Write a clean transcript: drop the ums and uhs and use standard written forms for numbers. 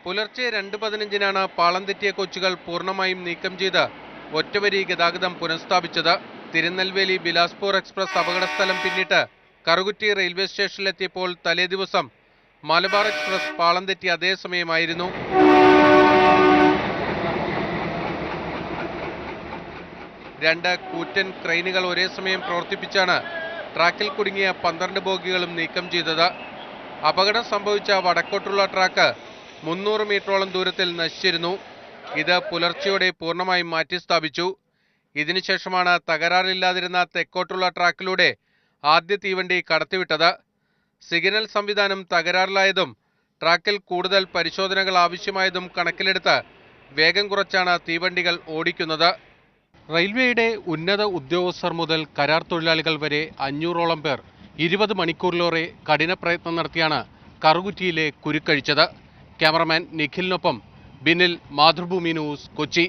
പുലർച്ചെ 2:15-നാണ് പാളം തെറ്റിയ കോച്ചുകൾ പൂർണ്ണമായും നീക്കം ചെയ്ത് ഒറ്റവരി ഗതാഗതം പുനഃസ്ഥാപിച്ചത്. തിരുനെൽവേലി ബിലാസ്പൂർ എക്സ്പ്രസ് അപകടസ്ഥലം പിന്നിട്ട് കറുകുറ്റി റെയിൽവേ സ്റ്റേഷനിലെത്തിയപ്പോൾ തലേദിവസം മലബാർ എക്സ്പ്രസ് പാളം തെറ്റി അതേ സമയമായിരുന്നു. രണ്ട് കൂറ്റൻ ക്രെയിനുകൾ ഒരേ സമയം പ്രവർത്തിപ്പിച്ചാണ് ട്രാക്കിൽ കുടുങ്ങിയ 12 ബോഗികളും നീക്കം ചെയ്തത്. അപകടം സംഭവിച്ച വടക്കോട്ടുള്ള ട്രാക്ക് 300 മീറ്ററോളം ദൂരത്തിൽ നശിച്ചിരുന്നു. ഇത് പുലർച്ചെയോടെ പൂർണ്ണമായും മാറ്റിസ്ഥാപിച്ചു. ഇതിനുശേഷമാണ് തകരാറില്ലാതിരുന്ന തെക്കോട്ടുള്ള ട്രാക്കിലൂടെ ആദ്യ തീവണ്ടി കടത്തിവിട്ടത്. സിഗ്നൽ സംവിധാനം തകരാറിലായതും ട്രാക്കിൽ കൂടുതൽ പരിശോധനകൾ ആവശ്യമായതും കണക്കിലെടുത്ത് വേഗം കുറച്ചാണ് തീവണ്ടികൾ ഓടിക്കുന്നത്. റെയിൽവേയുടെ ഉന്നത ഉദ്യോഗസ്ഥർ മുതൽ കരാർ തൊഴിലാളികൾ വരെ 500ഓളം പേർ 20 മണിക്കൂറിലേറെ കഠിന പ്രയത്നം നടത്തിയാണ് കറുകുറ്റിയിലെ കുരുക്കഴിച്ചത്. ക്യാമറമാൻ നിഖിലിനൊപ്പം ബിനിൽ, മാതൃഭൂമി ന്യൂസ്, കൊച്ചി.